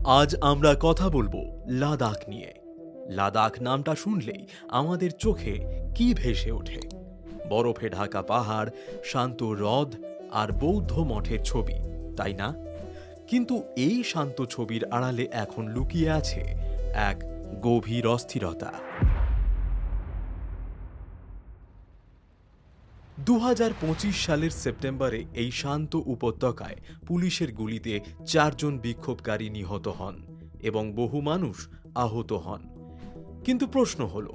আজ আমরা কথা বলবো লাদাখ নিয়ে। লাদাখ নামটা শুনলেই আমাদের চোখে কি ভেসে ওঠে? বরফে ঢাকা পাহাড়, শান্ত হ্রদ আর বৌদ্ধ মঠের ছবি, তাই না? কিন্তু এই শান্ত ছবির আড়ালে এখন লুকিয়ে আছে এক গভীর অস্থিরতা। 2025 সালের সেপ্টেম্বরে এই শান্ত উপত্যকায় পুলিশের গুলিতে 4 জন বিক্ষোভকারী নিহত হন এবং বহু মানুষ আহত হন। কিন্তু প্রশ্ন হল,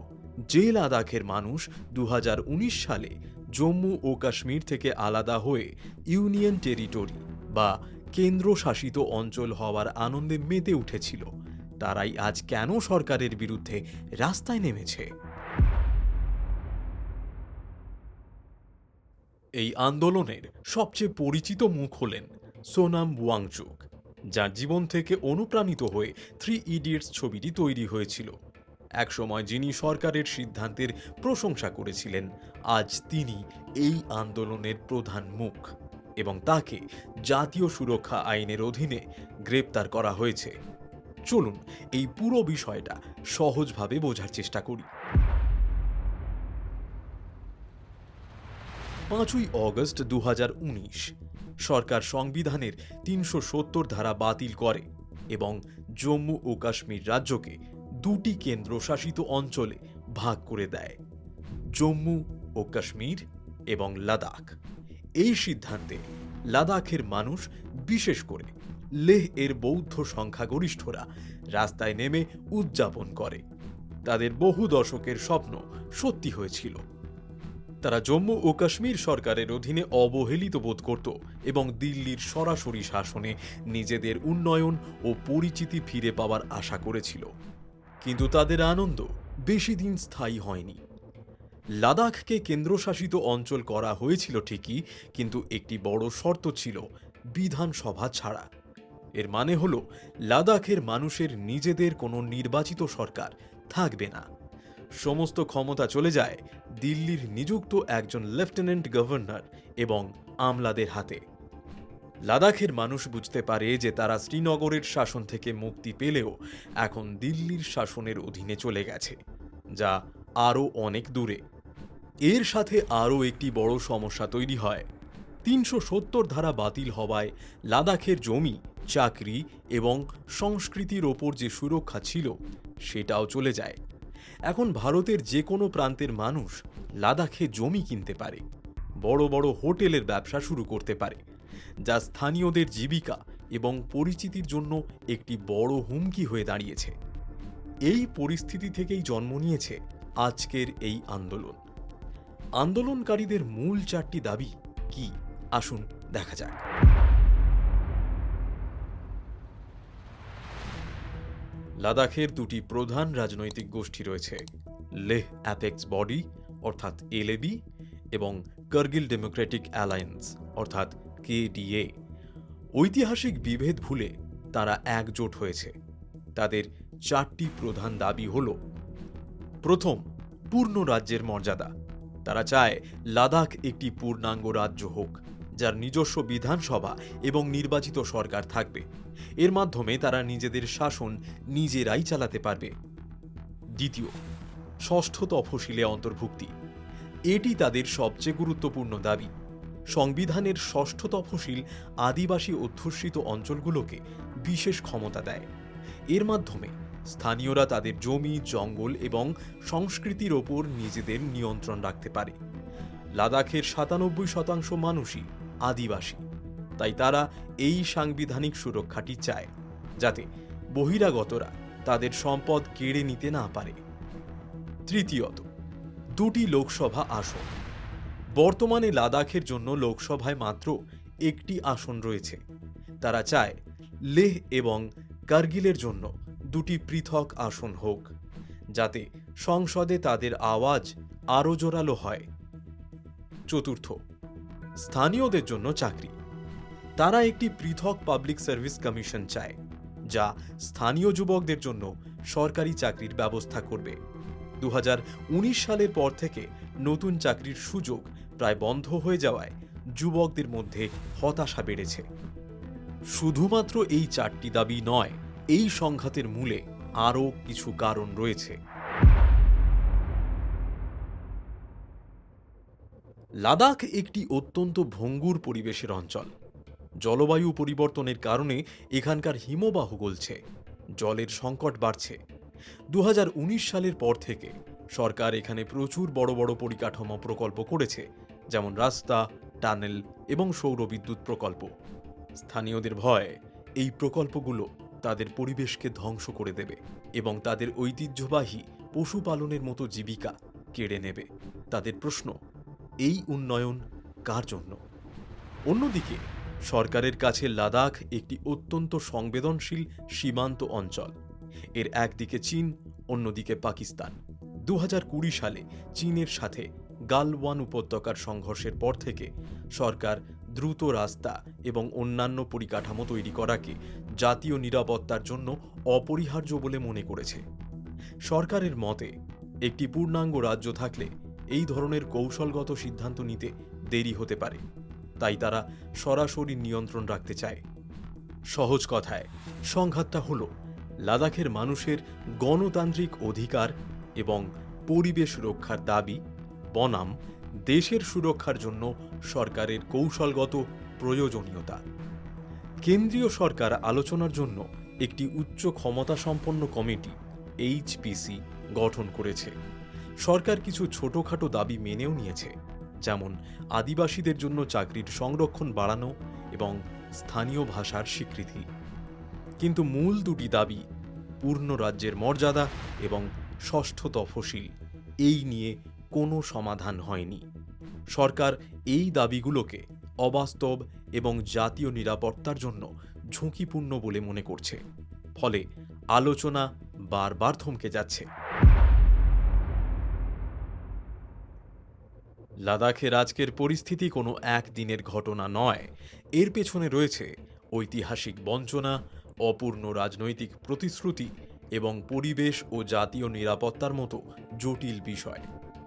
যে লাদাখের মানুষ 2019 সালে জম্মু ও কাশ্মীর থেকে আলাদা হয়ে ইউনিয়ন টেরিটরি বা কেন্দ্রশাসিত অঞ্চল হওয়ার আনন্দে মেতে উঠেছিল, তারাই আজ কেন সরকারের বিরুদ্ধে রাস্তায় নেমেছে? এই আন্দোলনের সবচেয়ে পরিচিত মুখ হলেন সোনাম ওয়াংচুক, যার জীবন থেকে অনুপ্রাণিত হয়ে 3 ইডিয়টস ছবিটি তৈরি হয়েছিল। একসময় যিনি সরকারের সিদ্ধান্তের প্রশংসা করেছিলেন, আজ তিনি এই আন্দোলনের প্রধান মুখ এবং তাকে জাতীয় সুরক্ষা আইনের অধীনে গ্রেপ্তার করা হয়েছে। চলুন এই পুরো বিষয়টা সহজভাবে বোঝার চেষ্টা করি। 5ই অগস্ট 2019 সরকার সংবিধানের 370 ধারা বাতিল করে এবং জম্মু ও কাশ্মীর রাজ্যকে 2টি কেন্দ্রশাসিত অঞ্চলে ভাগ করে দেয়, জম্মু ও কাশ্মীর এবং লাদাখ। এই সিদ্ধান্তে লাদাখের মানুষ, বিশেষ করে লেহ এর বৌদ্ধ সংখ্যাগরিষ্ঠরা রাস্তায় নেমে উদযাপন করে। তাদের বহু দশকের স্বপ্ন সত্যি হয়েছিল। তারা জম্মু ও কাশ্মীর সরকারের অধীনে অবহেলিত বোধ করত এবং দিল্লির সরাসরি শাসনে নিজেদের উন্নয়ন ও পরিচিতি ফিরে পাওয়ার আশা করেছিল। কিন্তু তাদের আনন্দ বেশি দিন স্থায়ী হয়নি। লাদাখকে কেন্দ্রশাসিত অঞ্চল করা হয়েছিল ঠিকই, কিন্তু একটি বড় শর্ত ছিল বিধানসভা ছাড়া। এর মানে হল লাদাখের মানুষের নিজেদের কোনো নির্বাচিত সরকার থাকবে না। সমস্ত ক্ষমতা চলে যায় দিল্লির নিযুক্ত একজন লেফটেন্যান্ট গভর্নর এবং আমলাদের হাতে। লাদাখের মানুষ বুঝতে পারে যে তারা শ্রীনগরের শাসন থেকে মুক্তি পেলেও এখন দিল্লির শাসনের অধীনে চলে গেছে, যা আরও অনেক দূরে। এর সাথে আরও একটি বড় সমস্যা তৈরি হয়। 370 ধারা বাতিল হওয়ায় লাদাখের জমি, চাকরি এবং সংস্কৃতির ওপর যে সুরক্ষা ছিল, সেটাও চলে যায়। এখন ভারতের যে কোনো প্রান্তের মানুষ লাদাখে জমি কিনতে পারে, বড় বড় হোটেলের ব্যবসা শুরু করতে পারে, যা স্থানীয়দের জীবিকা এবং পরিচিতির জন্য একটি বড় হুমকি হয়ে দাঁড়িয়েছে। এই পরিস্থিতি থেকেই জন্ম নিয়েছে আজকের এই আন্দোলন। আন্দোলনকারীদের মূল 4টি দাবি কি, আসুন দেখা যাক। লাদাখের 2টি প্রধান রাজনৈতিক গোষ্ঠী রয়েছে, লেহ অ্যাপেক্স বডি অর্থাৎ এলএবি এবং কার্গিল ডেমোক্রেটিক অ্যালায়েন্স অর্থাৎ কেডিএ। ঐতিহাসিক বিভেদ ভুলে তারা একজোট হয়েছে। তাদের 4টি প্রধান দাবি হল: প্রথম, পূর্ণ রাজ্যের মর্যাদা। তারা চায় লাদাখ একটি পূর্ণাঙ্গ রাজ্য হোক, যার নিজস্ব বিধানসভা এবং নির্বাচিত সরকার থাকবে। এর মাধ্যমে তারা নিজেদের শাসন নিজেরাই চালাতে পারবে। দ্বিতীয়, 6ষ্ঠ তফসিলে অন্তর্ভুক্তি। এটি তাদের সবচেয়ে গুরুত্বপূর্ণ দাবি। সংবিধানের 6ষ্ঠ তফসিল আদিবাসী অধ্যুষিত অঞ্চলগুলোকে বিশেষ ক্ষমতা দেয়। এর মাধ্যমে স্থানীয়রা তাদের জমি, জঙ্গল এবং সংস্কৃতির ওপর নিজেদের নিয়ন্ত্রণ রাখতে পারে। লাদাখের 97% মানুষই আদিবাসী, তাই তারা এই সাংবিধানিক সুরক্ষাটি চায়, যাতে বহিরাগতরা তাদের সম্পদ কেড়ে নিতে না পারে। তৃতীয়ত, 2টি লোকসভা আসন। বর্তমানে লাদাখের জন্য লোকসভায় মাত্র 1টি আসন রয়েছে। তারা চায় লেহ এবং কার্গিলের জন্য 2টি পৃথক আসন হোক, যাতে সংসদে তাদের আওয়াজ আরও জোরালো হয়। চতুর্থ, স্থানীয়দের জন্য চাকরি। তারা একটি পৃথক পাবলিক সার্ভিস কমিশন চায়, যা স্থানীয় যুবকদের জন্য সরকারি চাকরির ব্যবস্থা করবে। 2019 সালের পর থেকে নতুন চাকরির সুযোগ প্রায় বন্ধ হয়ে যাওয়ায় যুবকদের মধ্যে হতাশা বেড়েছে। শুধুমাত্র এই 4টি দাবি নয়, এই সংঘাতের মূলে আরও কিছু কারণ রয়েছে। লাদাখ একটি অত্যন্ত ভঙ্গুর পরিবেশের অঞ্চল। জলবায়ু পরিবর্তনের কারণে এখানকার হিমবাহ গলছে, জলের সংকট বাড়ছে। 2019 সালের পর থেকে সরকার এখানে প্রচুর বড় বড় পরিকাঠামো প্রকল্প করেছে, যেমন রাস্তা, টানেল এবং সৌর বিদ্যুৎ প্রকল্প। স্থানীয়দের ভয়, এই প্রকল্পগুলো তাদের পরিবেশকে ধ্বংস করে দেবে এবং তাদের ঐতিহ্যবাহী পশুপালনের মতো জীবিকা কেড়ে নেবে। তাদের প্রশ্ন, এই উন্নয়ন কার জন্য? অন্যদিকে সরকারের কাছে লাদাখ একটি অত্যন্ত সংবেদনশীল সীমান্ত অঞ্চল। এর একদিকে চীন, অন্যদিকে পাকিস্তান। 2020 সালে চীনের সাথে গালওয়ান উপত্যকার সংঘর্ষের পর থেকে সরকার দ্রুত রাস্তা এবং অন্যান্য পরিকাঠামো তৈরি করাকে জাতীয় নিরাপত্তার জন্য অপরিহার্য বলে মনে করেছে। সরকারের মতে, একটি পূর্ণাঙ্গ রাজ্য থাকলে এই ধরনের কৌশলগত সিদ্ধান্ত নিতে দেরি হতে পারে, তাই তারা সরাসরি নিয়ন্ত্রণ রাখতে চায়। সহজ কথায়, সংঘাতটা হল লাদাখের মানুষের গণতান্ত্রিক অধিকার এবং পরিবেশ রক্ষার দাবি বনাম দেশের সুরক্ষার জন্য সরকারের কৌশলগত প্রয়োজনীয়তা। কেন্দ্রীয় সরকার আলোচনার জন্য একটি উচ্চ ক্ষমতাসম্পন্ন কমিটি HPC গঠন করেছে। সরকার কিছু ছোটখাটো দাবি মেনেও নিয়েছে, যেমন আদিবাসীদের জন্য চাকরির সংরক্ষণ বাড়ানো এবং স্থানীয় ভাষার স্বীকৃতি। কিন্তু মূল দুটি দাবি, পূর্ণ রাজ্যের মর্যাদা এবং ষষ্ঠ তফসিল, এই নিয়ে কোনো সমাধান হয়নি। সরকার এই দাবিগুলোকে অবাস্তব এবং জাতীয় নিরাপত্তার জন্য ঝুঁকিপূর্ণ বলে মনে করছে, ফলে আলোচনা বারবার থমকে যাচ্ছে। লাদাখের আজকের পরিস্থিতি কোনো একদিনের ঘটনা নয়। এর পেছনে রয়েছে ঐতিহাসিক বঞ্চনা, অপূর্ণ রাজনৈতিক প্রতিশ্রুতি এবং পরিবেশ ও জাতীয় নিরাপত্তার মতো জটিল বিষয়।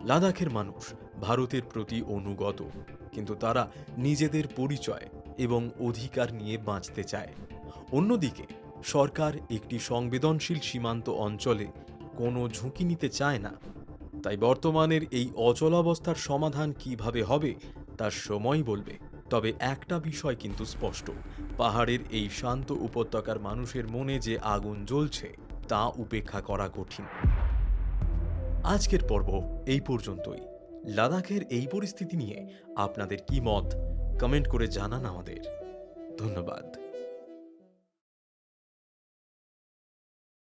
লাদাখের মানুষ ভারতের প্রতি অনুগত, কিন্তু তারা নিজেদের পরিচয় এবং অধিকার নিয়ে বাঁচতে চায়। অন্যদিকে সরকার একটি সংবেদনশীল সীমান্ত অঞ্চলে কোনো ঝুঁকি নিতে চায় না। তাই বর্তমানের এই অচলাবস্থার সমাধান কিভাবে হবে তা সময় বলবে। তবে একটা বিষয় কিন্তু স্পষ্ট, পাহাড়ের এই শান্ত উপত্যকার মানুষের মনে যে আগুন জ্বলছে তা উপেক্ষা করা কঠিন। আজকের পর্ব এই পর্যন্তই। লাদাখের এই পরিস্থিতি নিয়ে আপনাদের কি মত কমেন্ট করে জানান আমাদের। ধন্যবাদ।